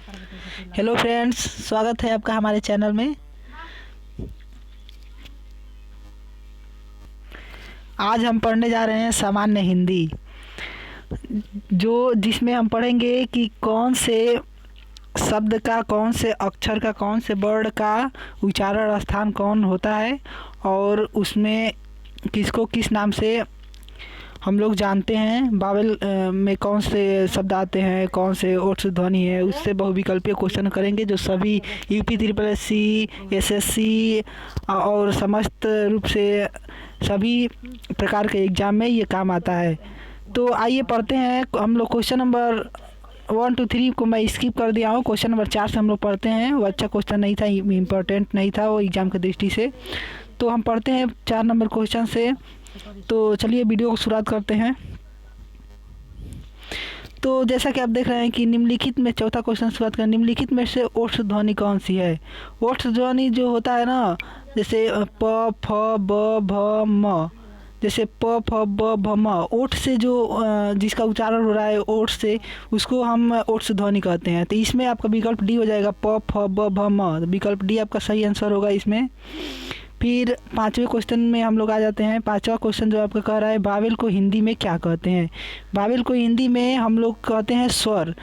Hello friends, स्वागत है आपका हमारे चैनल में। आज हम पढ़ने जा रहे हैं सामान्य हिंदी, जिसमें हम पढ़ेंगे कि कौन से शब्द का, कौन से अक्षर का, कौन से वर्ड का उच्चारण स्थान कौन होता है और उसमें किसको किस नाम से हम लोग जानते हैं। बावल में कौन से शब्द आते हैं, कौन से ओठ ध्वनि है, उससे बहुविकल्पीय क्वेश्चन करेंगे जो सभी यूपी SSC, SSC और समस्त रूप से सभी प्रकार के एग्ज़ाम में ये काम आता है। तो आइए पढ़ते हैं। हम लोग क्वेश्चन नंबर 1 2 3 को मैं स्किप कर दिया हूँ। क्वेश्चन नंबर 4 से हम लोग पढ़ते हैं। वो अच्छा क्वेश्चन नहीं था, इम्पोर्टेंट नहीं था वो एग्ज़ाम की दृष्टि से। तो हम पढ़ते हैं 4 नंबर क्वेश्चन से। तो चलिए वीडियो को शुरुआत करते हैं। तो जैसा कि आप देख रहे हैं कि निम्नलिखित में चौथा क्वेश्चन शुरुआत करें। निम्नलिखित में से ओठ ध्वनि कौन सी है? ओठ ध्वनि जो होता है ना, जैसे प फ ब भ म, जैसे प फ ब भ म, ओठ से जो जिसका उच्चारण हो रहा है ओठ से, उसको हम ओठ से ध्वनि कहते हैं। तो इसमें आपका विकल्प डी हो जाएगा, प फ ब भ म। विकल्प डी आपका सही आंसर होगा इसमें। फिर 5वें क्वेश्चन में हम लोग आ जाते हैं। 5वां क्वेश्चन जो आपका कह रहा है, बावेल को हिंदी में क्या कहते हैं? बावेल को हिंदी में हम लोग कहते हैं स्वर।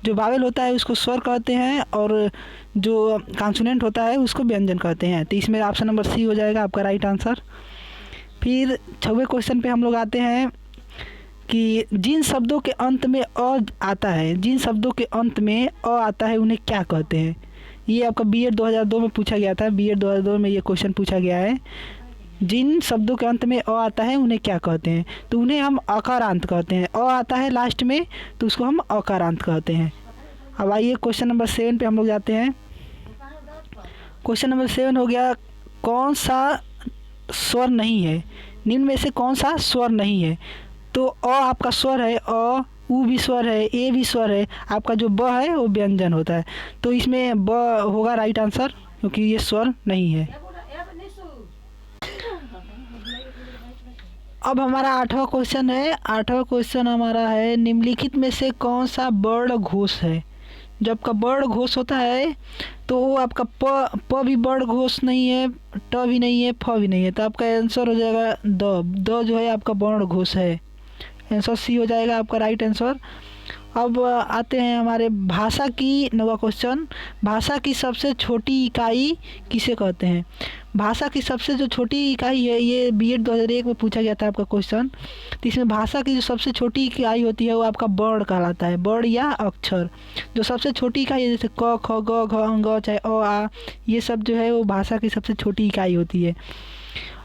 जो बावेल होता है उसको स्वर कहते हैं और जो कॉन्सोनेंट होता है उसको व्यंजन कहते हैं। तो इसमें ऑप्शन नंबर सी हो जाएगा आपका राइट आंसर। फिर 6वें क्वेश्चन पे हम लोग आते हैं कि जिन शब्दों के अंत में अ आता है, जिन शब्दों के अंत में अ आता है उन्हें क्या कहते हैं? ये आपका B.Ed 2002 में पूछा गया था। B.Ed 2002 में ये क्वेश्चन पूछा गया है। जिन शब्दों के अंत में अ आता है उन्हें क्या कहते हैं? तो उन्हें हम अकारांत कहते हैं। अ आता है लास्ट में तो उसको हम अकारांत कहते हैं। अब आइए क्वेश्चन नंबर 7 पे हम लोग जाते हैं। क्वेश्चन नंबर 7 हो गया, कौन सा स्वर नहीं है? निम्न में से कौन सा स्वर नहीं है? तो अ आपका स्वर है, अ, उ भी स्वर है, ए भी स्वर है। आपका जो ब है वो व्यंजन होता है। तो इसमें ब होगा राइट आंसर, क्योंकि ये स्वर नहीं है। अब हमारा 8वां क्वेश्चन है। 8वां क्वेश्चन हमारा है, निम्नलिखित में से कौन सा वर्ण घोष है? जब का वर्ण घोष होता है तो वो आपका प भी वर्ण घोष नहीं है, ट भी नहीं है, फ भी नहीं है। तो आपका आंसर हो जाएगा द जो है आपका वर्ण घोष है। आंसर सी हो जाएगा आपका राइट आंसर। अब आते हैं हमारे भाषा की 9वां क्वेश्चन। भाषा की सबसे छोटी इकाई किसे कहते हैं? भाषा की सबसे जो छोटी इकाई है, ये B.Ed 2001 में पूछा गया था आपका क्वेश्चन। तो इसमें भाषा की जो सबसे छोटी इकाई होती है वो आपका वर्ण कहलाता है, वर्ण या अक्षर। जो सबसे छोटी इकाई है, जैसे क ख ग घ अंग चाहे अ आ, ये सब जो है वो भाषा की सबसे छोटी इकाई होती है।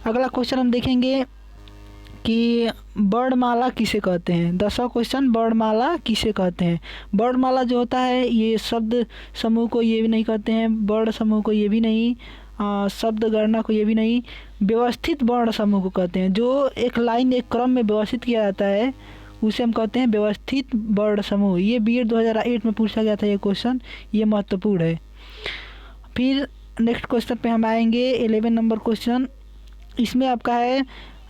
अगला क्वेश्चन हम देखेंगे कि वर्णमाला किसे कहते हैं? 10वां क्वेश्चन, वर्णमाला किसे कहते हैं? वर्णमाला जो होता है ये शब्द समूह को ये भी नहीं कहते हैं, वर्ण समूह को ये भी नहीं, शब्द गणना को ये भी नहीं, व्यवस्थित वर्ण समूह को कहते हैं। जो एक लाइन एक क्रम में व्यवस्थित किया जाता है उसे हम कहते हैं व्यवस्थित वर्ण समूह। ये B.Ed 2008 में पूछा गया था ये क्वेश्चन, ये महत्वपूर्ण है। फिर नेक्स्ट क्वेश्चन पे हम आएंगे, 11 नंबर क्वेश्चन। इसमें आपका है,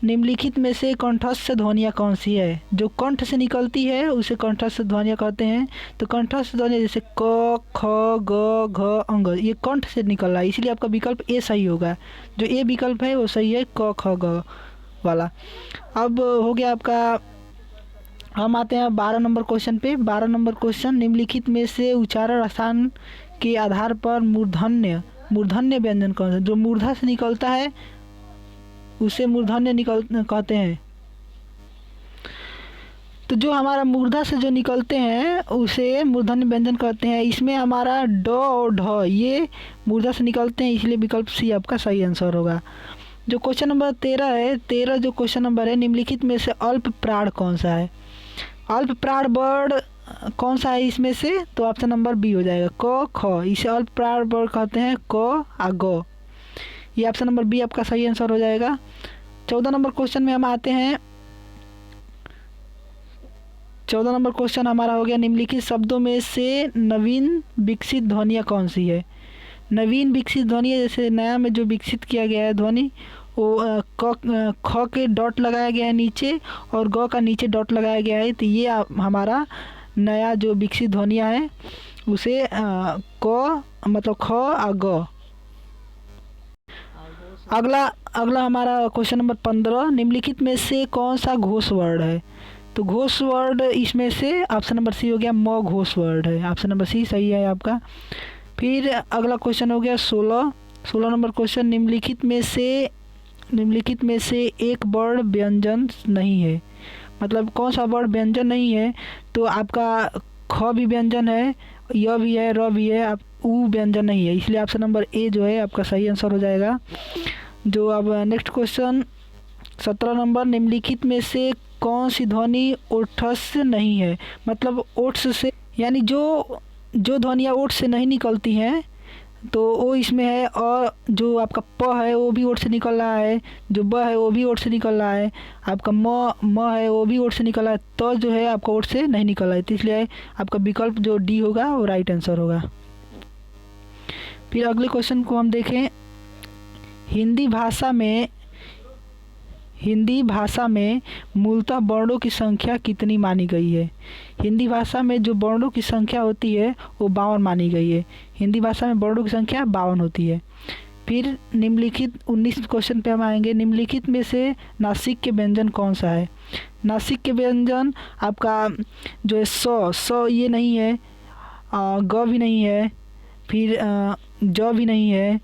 निम्नलिखित में से कंठस्थ ध्वनियाँ कौन सी है? जो कंठ से निकलती है उसे कंठस्थ ध्वनियाँ कहते हैं। तो कंठस्थ ध्वनियाँ जैसे क ख ग घ अंग, ये कंठ से निकल रहा है, इसलिए आपका विकल्प ए सही होगा। जो ए विकल्प है वो सही है, क ख ग वाला। अब हो गया आपका, हम आते हैं 12 नंबर क्वेश्चन पे। 12 नंबर क्वेश्चन, निम्नलिखित में से उच्चारण स्थान के आधार पर मूर्धन्य व्यंजन कौन सा? जो मूर्धा से निकलता है उसे मूर्धन्य कहते हैं। तो जो हमारा मूर्धा से जो निकलते हैं उसे मूर्धन्य व्यंजन कहते हैं। इसमें हमारा ड और ढ ये मूर्धा से निकलते हैं, इसलिए विकल्प सी आपका सही आंसर होगा। जो क्वेश्चन नंबर 13 है, 13 जो क्वेश्चन नंबर है, निम्नलिखित में से अल्प प्राण कौन सा है? अल्प प्राण वर्ण कौन सा है इसमें से? तो ऑप्शन नंबर बी हो जाएगा, क ख। इसे अल्प प्राण वर्ण कहते हैं, क आ ग। ये ऑप्शन नंबर बी आपका सही आंसर हो जाएगा। 14 नंबर क्वेश्चन में हम आते हैं। 14 नंबर क्वेश्चन हमारा हो गया, निम्नलिखित शब्दों में से नवीन विकसित ध्वनियाँ कौन सी है? नवीन विकसित ध्वनि, जैसे नया में जो विकसित किया गया है ध्वनि, वो ख के डॉट लगाया गया है नीचे और ग का नीचे डॉट लगाया गया है। तो ये हमारा नया जो विकसित ध्वनियाँ है उसे क मतलब ख आ ग। अगला अगला हमारा क्वेश्चन नंबर 15, निम्नलिखित में से कौन सा घोष वर्ड है? तो घोष वर्ड इसमें से ऑप्शन नंबर सी हो गया, म घोष वर्ड है। ऑप्शन नंबर सी सही है आपका। फिर अगला क्वेश्चन हो गया 16 नंबर क्वेश्चन, निम्नलिखित में से एक वर्ण व्यंजन नहीं है। मतलब कौन सा वर्ण व्यंजन नहीं है? तो आपका ख भी व्यंजन है, य भी है, र भी है, आप उ व्यंजन नहीं है, इसलिए ऑप्शन नंबर ए जो है आपका सही आंसर हो जाएगा। जो अब नेक्स्ट क्वेश्चन 17 नंबर, निम्नलिखित में से कौन सी ध्वनि ओठस नहीं है? मतलब ओट्स से, यानी जो ध्वनियाँ ओठ से नहीं निकलती हैं तो वो इसमें है। और जो आपका प है वो भी ओठ से निकल रहा है, जो ब है वो भी ओठ से निकल रहा है, आपका म है वो भी ओठ से निकल रहा है, तो जो है आपका ओठ से नहीं निकल रहा है, तो इसलिए आपका विकल्प जो डी होगा वो राइट आंसर होगा। फिर अगले क्वेश्चन को हम देखें, हिंदी भाषा में मूलतः वर्णों की संख्या कितनी मानी गई है? हिंदी भाषा में जो वर्णों की संख्या होती है वो 52 मानी गई है। हिंदी भाषा में वर्णों की संख्या 52 होती है। फिर निम्नलिखित 19 क्वेश्चन पे हम आएंगे, निम्नलिखित में से नासिक के व्यंजन कौन सा है? नासिक के व्यंजन आपका जो है स ये नहीं है, ग भी नहीं है, फिर ज भी नहीं है,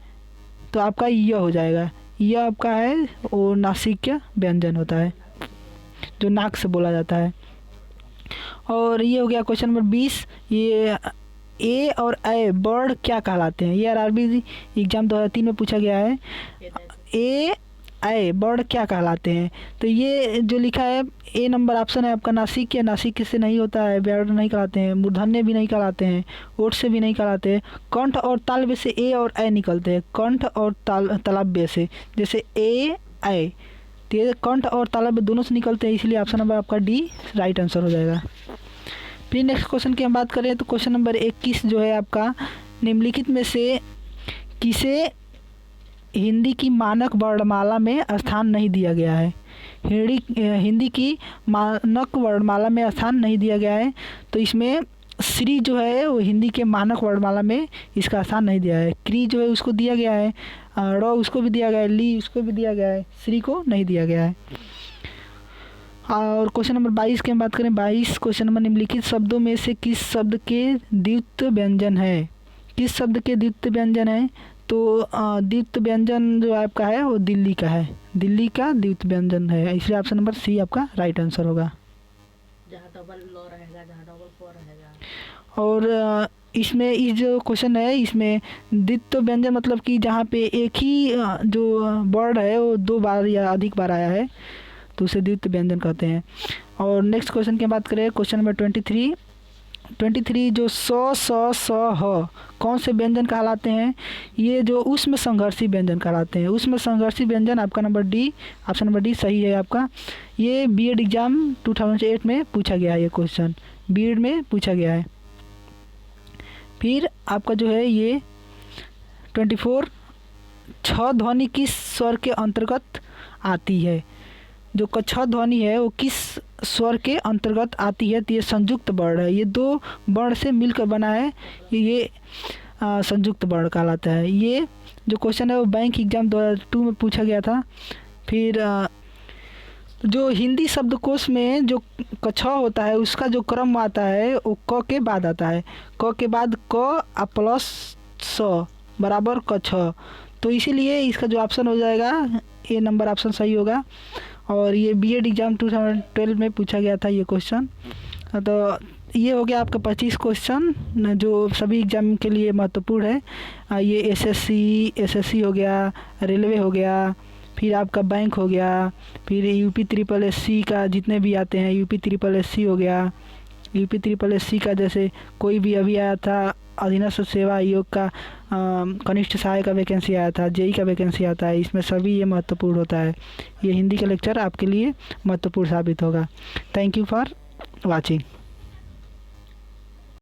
तो आपका य हो जाएगा। यह आपका है वो नासिक का व्यंजन होता है जो नाक से बोला जाता है। और ये हो गया क्वेश्चन नंबर 20, ये ए और ए वर्ड क्या कहलाते हैं? ये आरआरबी एग्जाम 2003 में पूछा गया है। ए वर्ड क्या कहलाते हैं? तो ये जो लिखा है ए नंबर ऑप्शन है आपका नासिक। या नासिक से नहीं होता है, वर्ड नहीं कहलाते हैं, मूर्धन्य भी नहीं कहलाते हैं, ओठ से भी नहीं कहलाते हैं। कंठ और तालव्य से ए और ए निकलते हैं, कंठ और तालव्य से, जैसे ए तो ये कंठ और तालव्य दोनों से निकलते हैं, इसलिए ऑप्शन नंबर आपका डी राइट आंसर हो जाएगा। फिर नेक्स्ट क्वेश्चन की हम बात करें तो क्वेश्चन नंबर 21 जो है आपका, निम्नलिखित में से किसे हिंदी की मानक वर्णमाला में स्थान नहीं दिया गया है? हिंदी की मानक वर्णमाला में स्थान नहीं दिया गया है, तो इसमें श्री जो है वो हिंदी के मानक वर्णमाला में इसका स्थान नहीं दिया है। क्री जो है उसको दिया गया है, र उसको भी दिया गया है, ली उसको भी दिया गया है, श्री को नहीं दिया गया है। और क्वेश्चन नंबर 22 की हम बात करें, 22 क्वेश्चन नंबर, निम्नलिखित शब्दों में से किस शब्द के द्वित्व व्यंजन है? किस शब्द के द्वित्व व्यंजन है? तो द्वित्व व्यंजन जो आपका है वो दिल्ली का है, दिल्ली का द्वित्व व्यंजन है, इसलिए ऑप्शन नंबर सी आपका राइट आंसर होगा। जहाँ डबल ल रहेगा, जहाँ डबल फ रहेगा। और इसमें इस जो क्वेश्चन है इसमें द्वित्व व्यंजन मतलब कि जहाँ पे एक ही जो वर्ड है वो 2 बार या अधिक बार आया है तो उसे द्वित्व व्यंजन कहते हैं। और नेक्स्ट क्वेश्चन की बात करें, क्वेश्चन नंबर 23 जो स ह कौन से व्यंजन कहलाते हैं? ये जो उसमें संघर्षी व्यंजन कहलाते हैं। उसमें संघर्षी व्यंजन आपका number D, option number D सही है आपका। ये बीएड एग्जाम 2008 में पूछा गया है, ये क्वेश्चन बीएड में पूछा गया है। फिर आपका जो है ये 24 छ ध्वनि किस स्वर के अंतर्गत आती है? जो छ ध्वनि है वो किस स्वर के अंतर्गत आती है? तो ये संयुक्त वर्ण है, ये 2 वर्ण से मिलकर बना है, ये संयुक्त वर्ण कहलाता है। ये जो क्वेश्चन है वो बैंक एग्जाम 2002 में पूछा गया था। फिर जो हिंदी शब्दकोश में जो छ होता है उसका जो क्रम आता है वो क के बाद आता है, क के बाद क प्लस स बराबर क छ, तो इसीलिए इसका जो ऑप्शन हो जाएगा ए नंबर ऑप्शन सही होगा। और ये बीएड एग्जाम 2012 में पूछा गया था ये क्वेश्चन। तो ये हो गया आपका 25 क्वेश्चन जो सभी एग्जाम के लिए महत्वपूर्ण है। ये एसएससी हो गया, रेलवे हो गया, फिर आपका बैंक हो गया, फिर यूपी ट्रिपल एससी का जितने भी आते हैं, यूपी ट्रिपल एससी हो गया, यूपी ट्रिपल एससी का जैसे कोई भी अभी आया था अधीनस्थ सेवा आयोग का कनिष्ठ सहायक का वैकेंसी आया था, जेई का वैकेंसी आता है, इसमें सभी ये महत्वपूर्ण होता है। ये हिंदी का लेक्चर आपके लिए महत्वपूर्ण साबित होगा। Thank you for watching.